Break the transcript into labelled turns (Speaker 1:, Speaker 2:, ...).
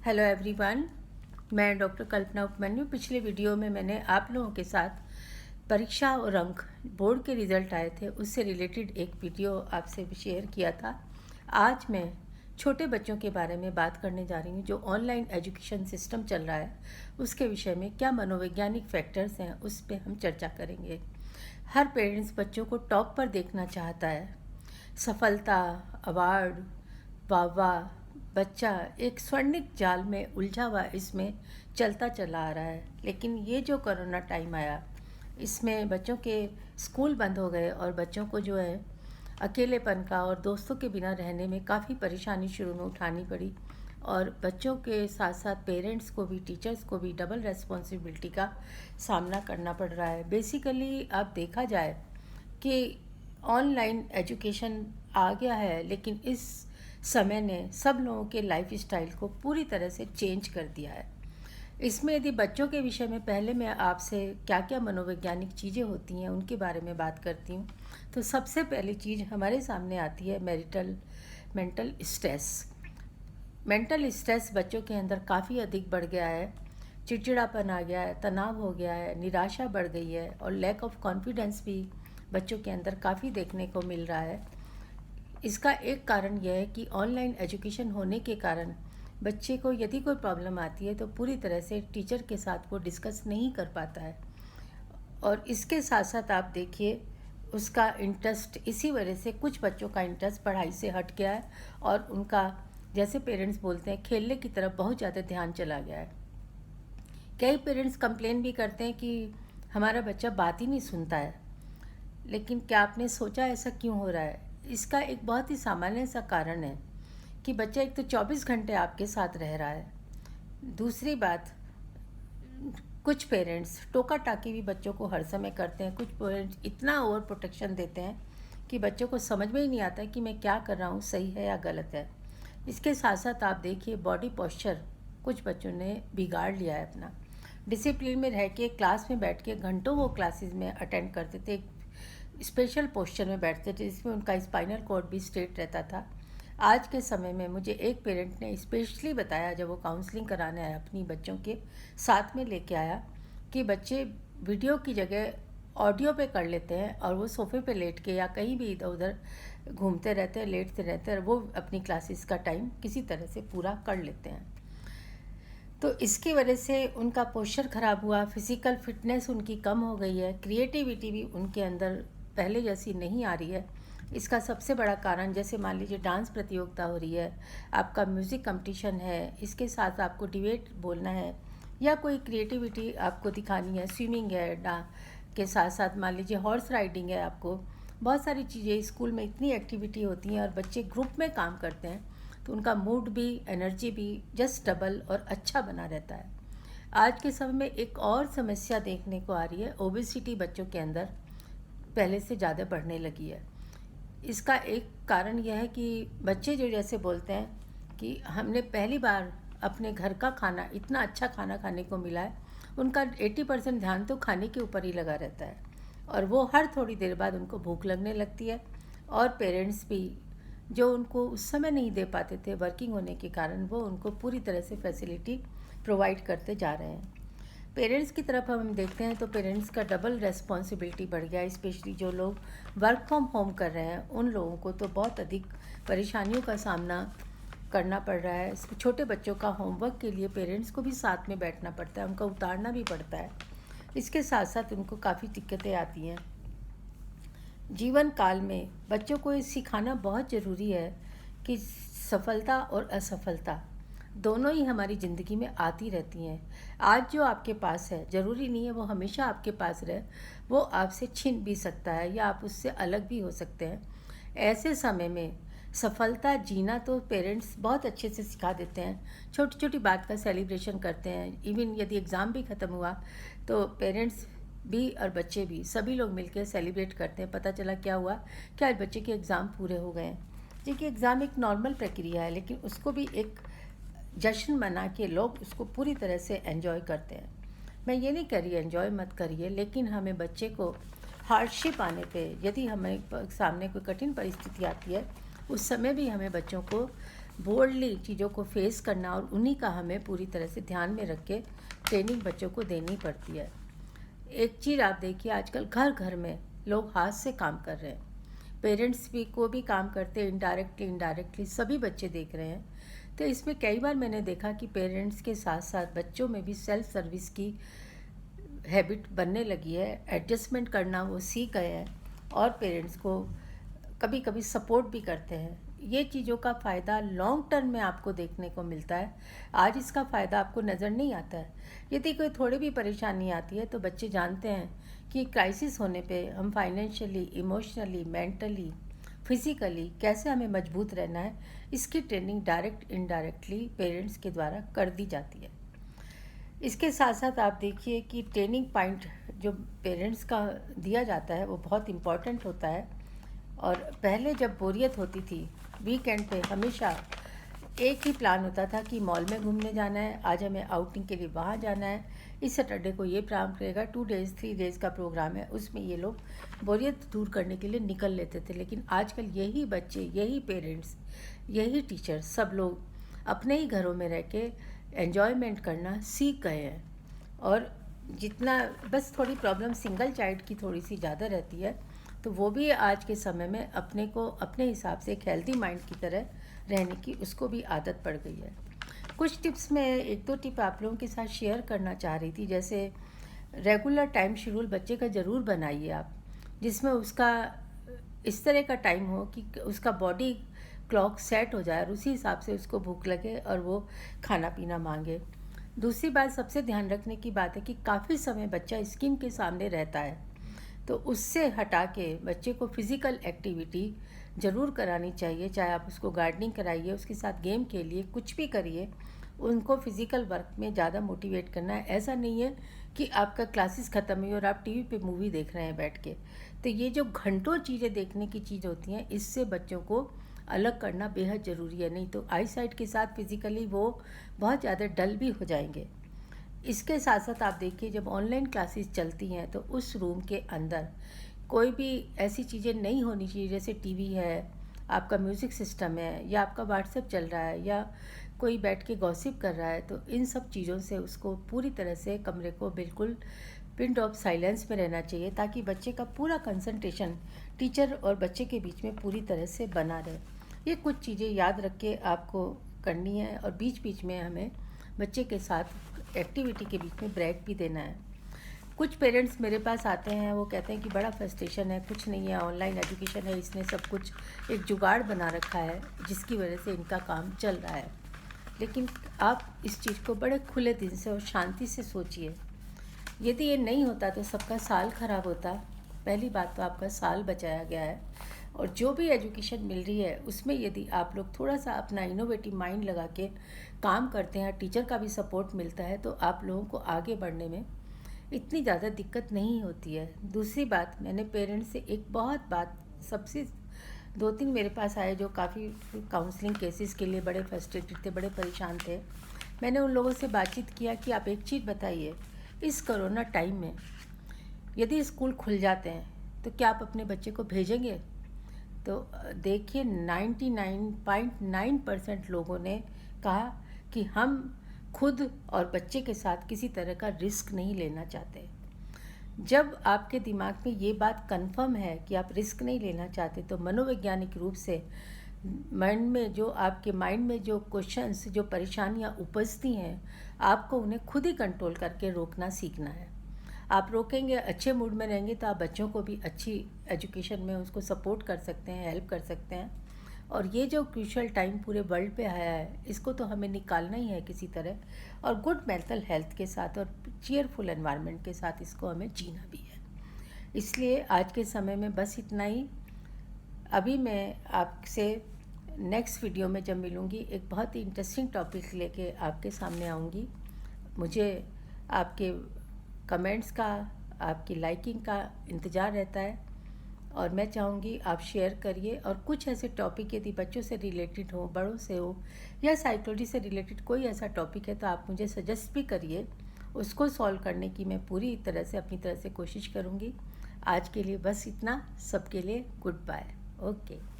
Speaker 1: Hello everyone, मैं doctor कल्पना उपमन्यु। पिछले video में मैंने आप लोगों के साथ परीक्षा और अंक बोर्ड के रिज़ल्ट आए थे उससे रिलेटेड एक वीडियो आपसे शेयर किया था। आज मैं छोटे बच्चों के बारे में बात करने जा रही हूँ। जो ऑनलाइन एजुकेशन सिस्टम चल रहा है उसके विषय में क्या मनोवैज्ञानिक फैक्टर्स हैं उस पर हम चर्चा करेंगे। हर पेरेंट्स बच्चों को टॉप पर देखना चाहता है। सफलता, अवार्ड, वाह, बच्चा एक स्वर्णिक जाल में उलझा हुआ इसमें चलता चला आ रहा है। लेकिन ये जो कोरोना टाइम आया इसमें बच्चों के स्कूल बंद हो गए और बच्चों को जो है अकेलेपन का और दोस्तों के बिना रहने में काफ़ी परेशानी शुरू में उठानी पड़ी। और बच्चों के साथ साथ पेरेंट्स को भी, टीचर्स को भी डबल रेस्पॉन्सिबिलिटी का सामना करना पड़ रहा है। बेसिकली अब देखा जाए कि ऑनलाइन एजुकेशन आ गया है, लेकिन इस समय ने सब लोगों के लाइफ स्टाइल को पूरी तरह से चेंज कर दिया है। इसमें यदि बच्चों के विषय में पहले मैं आपसे क्या क्या मनोवैज्ञानिक चीज़ें होती हैं उनके बारे में बात करती हूँ, तो सबसे पहली चीज़ हमारे सामने आती है मेंटल स्ट्रेस। मेंटल स्ट्रेस बच्चों के अंदर काफ़ी अधिक बढ़ गया है। चिड़चिड़ापन आ गया है, तनाव हो गया है, निराशा बढ़ गई है और लैक ऑफ कॉन्फिडेंस भी बच्चों के अंदर काफ़ी देखने को मिल रहा है। इसका एक कारण यह है कि ऑनलाइन एजुकेशन होने के कारण बच्चे को यदि कोई प्रॉब्लम आती है तो पूरी तरह से टीचर के साथ वो डिस्कस नहीं कर पाता है। और इसके साथ साथ आप देखिए उसका इंटरेस्ट, इसी वजह से कुछ बच्चों का इंटरेस्ट पढ़ाई से हट गया है और उनका, जैसे पेरेंट्स बोलते हैं, खेलने की तरफ बहुत ज़्यादा ध्यान चला गया है। कई पेरेंट्स कंप्लेन भी करते हैं कि हमारा बच्चा बात ही नहीं सुनता है। लेकिन क्या आपने सोचा ऐसा क्यों हो रहा है? इसका एक बहुत ही सामान्य सा कारण है कि बच्चा एक तो 24 घंटे आपके साथ रह रहा है। दूसरी बात, कुछ पेरेंट्स टोका टाकी भी बच्चों को हर समय करते हैं। कुछ पेरेंट्स इतना ओवर प्रोटेक्शन देते हैं कि बच्चों को समझ में ही नहीं आता कि मैं क्या कर रहा हूँ, सही है या गलत है। इसके साथ साथ आप देखिए बॉडी पोस्चर कुछ बच्चों ने बिगाड़ लिया है अपना। डिसिप्लिन में रह के क्लास में बैठ के घंटों वो क्लासेस में अटेंड करते थे, स्पेशल पोस्चर में बैठते थे जिसमें उनका स्पाइनल कॉर्ड भी स्ट्रेट रहता था। आज के समय में मुझे एक पेरेंट ने स्पेशली बताया, जब वो काउंसलिंग कराने आया अपनी बच्चों के साथ में लेके आया, कि बच्चे वीडियो की जगह ऑडियो पे कर लेते हैं और वो सोफे पे लेट के या कहीं भी इधर उधर घूमते रहते हैं, लेटते रहते हैं और वो अपनी क्लासेस का टाइम किसी तरह से पूरा कर लेते हैं। तो इसकी वजह से उनका पोस्चर ख़राब हुआ, फिज़िकल फिटनेस उनकी कम हो गई है, क्रिएटिविटी भी उनके अंदर पहले जैसी नहीं आ रही है। इसका सबसे बड़ा कारण, जैसे मान लीजिए डांस प्रतियोगिता हो रही है, आपका म्यूज़िक कंपटीशन है, इसके साथ आपको डिबेट बोलना है या कोई क्रिएटिविटी आपको दिखानी है, स्विमिंग है, के साथ साथ मान लीजिए हॉर्स राइडिंग है, आपको बहुत सारी चीज़ें, स्कूल में इतनी एक्टिविटी होती हैं और बच्चे ग्रुप में काम करते हैं तो उनका मूड भी, एनर्जी भी जस्ट डबल और अच्छा बना रहता है। आज के समय में एक और समस्या देखने को आ रही है, ओबेसिटी बच्चों के अंदर पहले से ज़्यादा बढ़ने लगी है। इसका एक कारण यह है कि बच्चे जो जैसे बोलते हैं कि हमने पहली बार अपने घर का खाना, इतना अच्छा खाना खाने को मिला है, उनका 80% ध्यान तो खाने के ऊपर ही लगा रहता है और वो हर थोड़ी देर बाद उनको भूख लगने लगती है। और पेरेंट्स भी जो उनको उस समय नहीं दे पाते थे वर्किंग होने के कारण, वो उनको पूरी तरह से फैसिलिटी प्रोवाइड करते जा रहे हैं। पेरेंट्स की तरफ हम देखते हैं तो पेरेंट्स का डबल रेस्पॉन्सिबिलिटी बढ़ गया है। स्पेशली जो लोग वर्क फ्रॉम होम कर रहे हैं उन लोगों को तो बहुत अधिक परेशानियों का सामना करना पड़ रहा है। छोटे बच्चों का होमवर्क के लिए पेरेंट्स को भी साथ में बैठना पड़ता है, उनका उतारना भी पड़ता है। इसके साथ साथ उनको काफ़ी दिक्कतें आती हैं। जीवन काल में बच्चों को ये सिखाना बहुत ज़रूरी है कि सफलता और असफलता दोनों ही हमारी ज़िंदगी में आती रहती हैं। आज जो आपके पास है ज़रूरी नहीं है वो हमेशा आपके पास रहे, वो आपसे छिन भी सकता है या आप उससे अलग भी हो सकते हैं। ऐसे समय में सफलता जीना तो पेरेंट्स बहुत अच्छे से सिखा देते हैं, छोटी छोटी बात का सेलिब्रेशन करते हैं। इवन यदि एग्ज़ाम भी ख़त्म हुआ तो पेरेंट्स भी और बच्चे भी, सभी लोग मिलकर सेलिब्रेट करते हैं। पता चला क्या हुआ कि आज बच्चे के एग्ज़ाम पूरे हो गए हैं। देखिए एग्ज़ाम एक नॉर्मल प्रक्रिया है, लेकिन उसको भी एक जश्न मना के लोग उसको पूरी तरह से एंजॉय करते हैं। मैं ये नहीं कह रही एंजॉय मत करिए, लेकिन हमें बच्चे को हार्डशिप आने पे, यदि हमें सामने कोई कठिन परिस्थिति आती है, उस समय भी हमें बच्चों को बोल्डली चीज़ों को फेस करना, और उन्हीं का हमें पूरी तरह से ध्यान में रख के ट्रेनिंग बच्चों को देनी पड़ती है। एक चीज़ आप देखिए, आजकल घर घर में लोग हाथ से काम कर रहे हैं, पेरेंट्स भी को भी काम करते हैं, इनडायरेक्टली सभी बच्चे देख रहे हैं। तो इसमें कई बार मैंने देखा कि पेरेंट्स के साथ साथ बच्चों में भी सेल्फ सर्विस की हैबिट बनने लगी है, एडजस्टमेंट करना वो सीख गए हैं, और पेरेंट्स को कभी कभी सपोर्ट भी करते हैं। ये चीज़ों का फ़ायदा लॉन्ग टर्म में आपको देखने को मिलता है। आज इसका फ़ायदा आपको नज़र नहीं आता है। यदि कोई थोड़ी भी परेशानी आती है तो बच्चे जानते हैं कि क्राइसिस होने पे हम फाइनेंशियली, इमोशनली, मेंटली, फिज़िकली कैसे हमें मजबूत रहना है, इसकी ट्रेनिंग डायरेक्ट इनडायरेक्टली पेरेंट्स के द्वारा कर दी जाती है। इसके साथ साथ आप देखिए कि ट्रेनिंग पॉइंट जो पेरेंट्स का दिया जाता है वो बहुत इम्पॉर्टेंट होता है। और पहले जब बोरियत होती थी, वीकेंड पे हमेशा एक ही प्लान होता था कि मॉल में घूमने जाना है, आज हमें आउटिंग के लिए वहाँ जाना है, इस सैटरडे को ये प्लान रहेगा, 2 डेज़ 3 डेज़ का प्रोग्राम है, उसमें ये लोग बोरियत दूर करने के लिए निकल लेते थे। लेकिन आजकल यही बच्चे, यही पेरेंट्स, यही टीचर, सब लोग अपने ही घरों में रह के एन्जॉयमेंट करना सीख गए हैं। और जितना बस थोड़ी प्रॉब्लम सिंगल चाइल्ड की थोड़ी सी ज़्यादा रहती है, तो वो भी आज के समय में अपने को अपने हिसाब से एक हेल्दी माइंड की तरह रहने की उसको भी आदत पड़ गई है। कुछ टिप्स मैं 1-2 टिप आप लोगों के साथ शेयर करना चाह रही थी। जैसे रेगुलर टाइम शेड्यूल बच्चे का ज़रूर बनाइए आप, जिसमें उसका इस तरह का टाइम हो कि उसका बॉडी क्लॉक सेट हो जाए और उसी हिसाब से उसको भूख लगे और वो खाना पीना मांगे। दूसरी बात सबसे ध्यान रखने की बात है कि काफ़ी समय बच्चा स्क्रीन के सामने रहता है, तो उससे हटा के बच्चे को फिज़िकल एक्टिविटी ज़रूर करानी चाहिए। चाहे आप उसको गार्डनिंग कराइए, उसके साथ गेम खेलिए, कुछ भी करिए, उनको फिज़िकल वर्क में ज़्यादा मोटिवेट करना है। ऐसा नहीं है कि आपका क्लासेस ख़त्म हुई और आप टीवी पे मूवी देख रहे हैं बैठ के। तो ये जो घंटों चीज़ें देखने की चीज़ होती हैं, इससे बच्चों को अलग करना बेहद ज़रूरी है, नहीं तो आई साइट के साथ फिज़िकली वो बहुत ज़्यादा डल भी हो जाएंगे। इसके साथ साथ आप देखिए, जब ऑनलाइन क्लासेस चलती हैं तो उस रूम के अंदर कोई भी ऐसी चीज़ें नहीं होनी चाहिए, जैसे टीवी है, आपका म्यूज़िक सिस्टम है, या आपका व्हाट्सएप चल रहा है, या कोई बैठ के गॉसिप कर रहा है। तो इन सब चीज़ों से उसको पूरी तरह से कमरे को बिल्कुल पिन ड्रॉप साइलेंस में रहना चाहिए, ताकि बच्चे का पूरा कंसंट्रेशन टीचर और बच्चे के बीच में पूरी तरह से बना रहे। ये कुछ चीज़ें याद रख के आपको करनी है, और बीच बीच में हमें बच्चे के साथ एक्टिविटी के बीच में ब्रेक भी देना है। कुछ पेरेंट्स मेरे पास आते हैं, वो कहते हैं कि बड़ा फ्रस्ट्रेशन है, कुछ नहीं है, ऑनलाइन एजुकेशन है, इसने सब कुछ एक जुगाड़ बना रखा है जिसकी वजह से इनका काम चल रहा है। लेकिन आप इस चीज़ को बड़े खुले दिल से और शांति से सोचिए। यदि ये नहीं होता तो सबका साल ख़राब होता। पहली बात तो आपका साल बचाया गया है, और जो भी एजुकेशन मिल रही है उसमें यदि आप लोग थोड़ा सा अपना इनोवेटिव माइंड लगा के काम करते हैं, टीचर का भी सपोर्ट मिलता है, तो आप लोगों को आगे बढ़ने में इतनी ज़्यादा दिक्कत नहीं होती है। दूसरी बात, मैंने पेरेंट्स से एक बहुत बात, सबसे 2-3 मेरे पास आए जो काफ़ी काउंसलिंग केसेस के लिए बड़े फ्रस्ट्रेटेड थे, बड़े परेशान थे। मैंने उन लोगों से बातचीत किया कि आप एक चीज़ बताइए, इस कोरोना टाइम में यदि स्कूल खुल जाते हैं तो क्या आप अपने बच्चे को भेजेंगे? तो देखिए 99.9% लोगों ने कहा कि हम खुद और बच्चे के साथ किसी तरह का रिस्क नहीं लेना चाहते। जब आपके दिमाग में ये बात कंफर्म है कि आप रिस्क नहीं लेना चाहते, तो मनोवैज्ञानिक रूप से माइंड में जो आपके माइंड में जो क्वेश्चंस, जो परेशानियां उपजती हैं, आपको उन्हें खुद ही कंट्रोल करके रोकना सीखना है। आप रोकेंगे, अच्छे मूड में रहेंगे, तो आप बच्चों को भी अच्छी एजुकेशन में उसको सपोर्ट कर सकते हैं, हेल्प कर सकते हैं। और ये जो क्रूशियल टाइम पूरे वर्ल्ड पे आया है, इसको तो हमें निकालना ही है किसी तरह, और गुड मेंटल हेल्थ के साथ और चीयरफुल एनवायरनमेंट के साथ इसको हमें जीना भी है। इसलिए आज के समय में बस इतना ही। अभी मैं आपसे नेक्स्ट वीडियो में जब मिलूँगी, एक बहुत ही इंटरेस्टिंग टॉपिक लेके आपके सामने आऊँगी। मुझे आपके कमेंट्स का, आपकी लाइकिंग का इंतज़ार रहता है, और मैं चाहूँगी आप शेयर करिए। और कुछ ऐसे टॉपिक यदि बच्चों से रिलेटेड हो, बड़ों से हो, या साइकोलॉजी से रिलेटेड कोई ऐसा टॉपिक है, तो आप मुझे सजेस्ट भी करिए। उसको सॉल्व करने की मैं पूरी तरह से अपनी तरह से कोशिश करूँगी। आज के लिए बस इतना। सबके लिए गुड बाय। ओके।